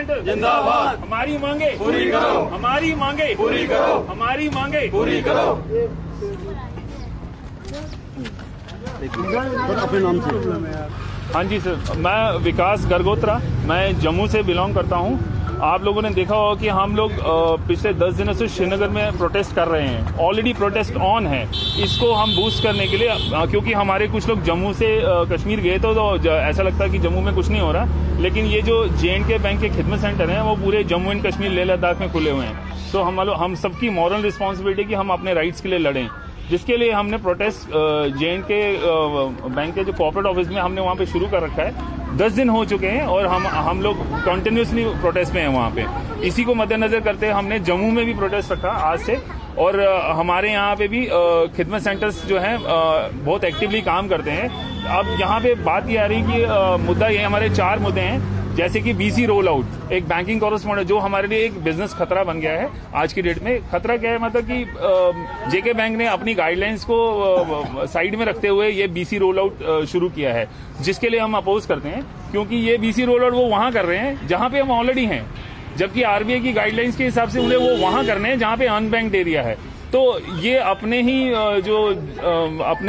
Centre जिंदाबाद। हमारी मांगे पूरी करो, हमारी मांगे पूरी करो, हमारी मांगे पूरी करो। अपने नाम से। हाँ जी सर, मैं विकास गरगोत्रा, मैं जम्मू से बिलोंग करता हूँ। आप लोगों ने देखा होगा कि हम लोग पिछले 10 दिनों से श्रीनगर में प्रोटेस्ट कर रहे हैं। ऑलरेडी प्रोटेस्ट ऑन है। इसको हम बूस्ट करने के लिए, क्योंकि हमारे कुछ लोग जम्मू से कश्मीर गए तो ऐसा लगता है कि जम्मू में कुछ नहीं हो रहा, लेकिन ये जो J&K बैंक के खिदमत सेंटर हैं वो पूरे जम्मू एंड कश्मीर लेह लद्दाख में खुले हुए हैं। तो हम सबकी मॉरल रिस्पॉन्सिबिलिटी कि हम अपने राइट्स के लिए लड़ें, जिसके लिए हमने प्रोटेस्ट J&K बैंक के जो कॉर्पोरेट ऑफिस में हमने वहाँ पे शुरू कर रखा है। 10 दिन हो चुके हैं और हम लोग कंटिन्यूसली प्रोटेस्ट में हैं वहाँ पे। इसी को मद्देनजर करते हमने जम्मू में भी प्रोटेस्ट रखा आज से, और हमारे यहाँ पे भी खिदमत सेंटर्स जो हैं बहुत एक्टिवली काम करते हैं। अब यहाँ पे बात ये आ रही कि मुद्दा ये, हमारे 4 मुद्दे हैं, जैसे कि BC रोल आउट, एक बैंकिंग कॉरेस्पॉन्डेंट जो हमारे लिए एक बिजनेस खतरा बन गया है आज की डेट में। खतरा क्या है, मतलब कि JK बैंक ने अपनी गाइडलाइंस को साइड में रखते हुए ये BC रोल आउट शुरू किया है, जिसके लिए हम अपोज करते हैं, क्योंकि ये BC रोल आउट वो वहां कर रहे हैं जहां पे हम ऑलरेडी हैं, जबकि RBI की गाइडलाइंस के हिसाब से उन्हें वो वहां करने हैं जहां पे अनबैंक्ड एरिया है। तो ये अपने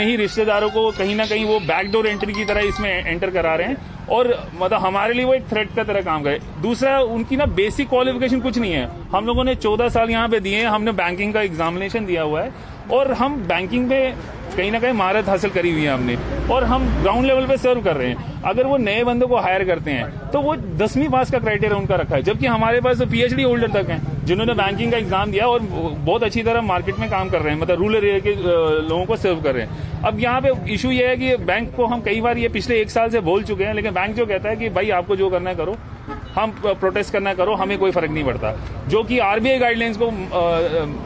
ही रिश्तेदारों को कहीं ना कहीं वो बैकडोर एंट्री की तरह इसमें एंटर करा रहे हैं, और मतलब हमारे लिए वो एक थ्रेट का तरह काम करे। दूसरा, उनकी ना बेसिक क्वालिफिकेशन कुछ नहीं है। हम लोगों ने 14 साल यहाँ पे दिए हैं, हमने बैंकिंग का एग्जामिनेशन दिया हुआ है, और हम बैंकिंग में कहीं ना कहीं महारत हासिल करी हुई है हमने, और हम ग्राउंड लेवल पे सर्व कर रहे हैं। अगर वो नए बंदों को हायर करते हैं तो वो 10वीं पास का क्राइटेरिया उनका रखा है, जबकि हमारे पास तो PhD होल्डर तक हैं जिन्होंने बैंकिंग का एग्जाम दिया और बहुत अच्छी तरह मार्केट में काम कर रहे हैं, मतलब रूरल एरिया के लोगों को सर्व कर रहे हैं। अब यहाँ पे इशू ये है कि बैंक को हम कई बार ये पिछले 1 साल से बोल चुके हैं, लेकिन बैंक जो कहता है कि भाई आपको जो करना है करो, हम प्रोटेस्ट करना करो, हमें कोई फर्क नहीं पड़ता, जो कि RBI गाइडलाइंस को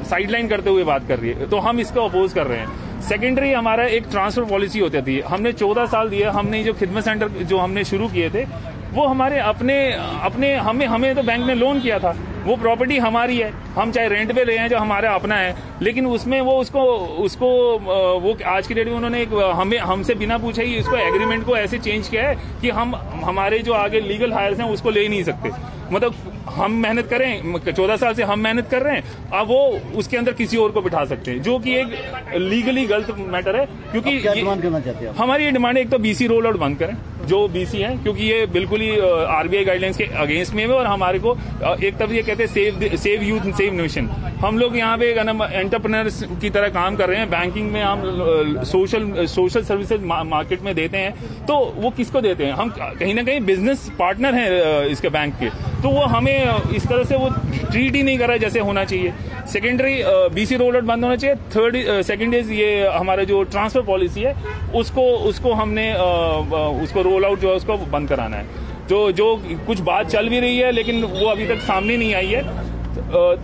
साइडलाइन करते हुए बात कर रही है। तो हम इसको अपोज कर रहे हैं। सेकेंडरी, हमारा एक ट्रांसफर पॉलिसी होती थी, हमने 14 साल दिए। हमने जो खिदमत सेंटर जो हमने शुरू किए थे वो हमारे अपने हमें तो बैंक ने लोन किया था, वो प्रॉपर्टी हमारी है, हम चाहे रेंट पे ले हैं, जो हमारा अपना है, लेकिन उसमें वो वो आज की डेट में उन्होंने हमसे बिना पूछे ही इसको एग्रीमेंट को ऐसे चेंज किया है कि हम हमारे जो आगे लीगल हायर्स हैं उसको ले नहीं सकते। मतलब हम मेहनत करें, 14 साल से हम मेहनत कर रहे हैं, अब वो उसके अंदर किसी और को बिठा सकते हैं, जो कि एक लीगली गलत मैटर है। क्योंकि क्या डिमांड करना चाहते हैं? हमारी ये डिमांड है, एक तो BC रोल आउट बंद करें जो BC है, क्योंकि ये बिल्कुल ही RBI गाइडलाइंस के अगेंस्ट में है, और हमारे को एक तरफ ये कहते हैं सेव यूथ सेव नेशन। हम लोग यहाँ पे एंटरप्रेन्योर्स की तरह काम कर रहे हैं। बैंकिंग में हम सोशल सर्विसेज मार्केट में देते हैं, तो वो किसको देते हैं? हम कहीं ना कहीं बिजनेस पार्टनर हैं इसके बैंक के, तो वो हमें इस तरह से वो ट्रीट ही नहीं कर रहा है जैसे होना चाहिए। सेकेंडरी, BC रोल आउट बंद होना चाहिए। सेकेंड इज ये हमारा जो ट्रांसफर पॉलिसी है उसको हमने उसको रोल आउट जो है उसको बंद कराना है। जो कुछ बात चल भी रही है, लेकिन वो अभी तक सामने नहीं आई है।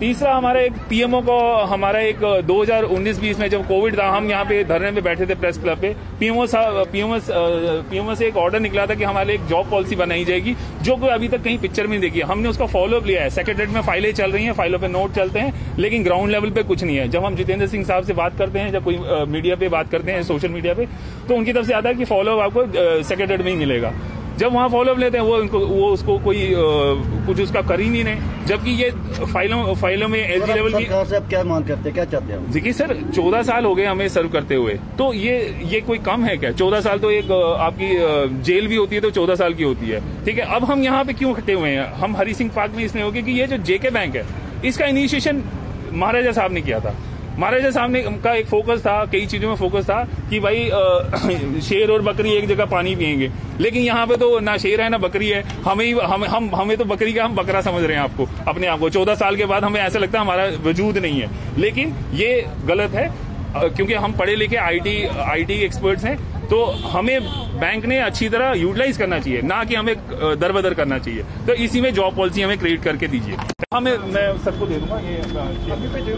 तीसरा, हमारा एक PMO को, हमारा एक 2019-20 में जब कोविड था, हम यहाँ पे धरने पे बैठे थे प्रेस क्लब पे, PMO से एक ऑर्डर निकला था कि हमारे लिए एक जॉब पॉलिसी बनाई जाएगी, जो कोई अभी तक कहीं पिक्चर में नहीं देखी है। हमने उसका फॉलोअप लिया है, सेक्रेटरीट में फाइलें चल रही हैं, फाइलों पे नोट चलते हैं, लेकिन ग्राउंड लेवल पे कुछ नहीं है। जब हम जितेंद्र सिंह साहब से बात करते हैं, जब कोई मीडिया पे बात करते हैं, सोशल मीडिया पे, तो उनकी तरफ से आता है कि फॉलोअप आपको सेक्रेटरीट में ही मिलेगा। जब वहाँ फॉलोअप लेते हैं वो उसको कोई कुछ उसका कर ही नहीं, जबकि ये फाइलों में LG लेवल की। सरकार से आप क्या मांग करते हैं, क्या चाहते हैं? देखिए सर, 14 साल हो गए हमें सर्व करते हुए, तो ये कोई कम है क्या? 14 साल तो एक आपकी जेल भी होती है तो 14 साल की होती है, ठीक है। अब हम यहाँ पे क्यों खटे हुए हैं? हम हरी सिंह पार्क में इसलिए हो गए कि ये जो JK बैंक है, इसका इनिशिएशन महाराजा साहब ने किया था। महाराजा साहब ने का एक फोकस था, कई चीजों में फोकस था कि भाई शेर और बकरी एक जगह पानी पियेंगे, लेकिन यहाँ पे तो ना शेर है ना बकरी है। हमें तो बकरी का हम बकरा समझ रहे हैं अपने आप को। 14 साल के बाद हमें ऐसा लगता है हमारा वजूद नहीं है, लेकिन ये गलत है, क्योंकि हम पढ़े लिखे IT एक्सपर्ट्स हैं। तो हमें बैंक ने अच्छी तरह यूटिलाइज करना चाहिए, ना कि हमें दरबदर करना चाहिए। तो इसी में जॉब पॉलिसी हमें क्रिएट करके दीजिए। मैं सबको दे दूंगा ये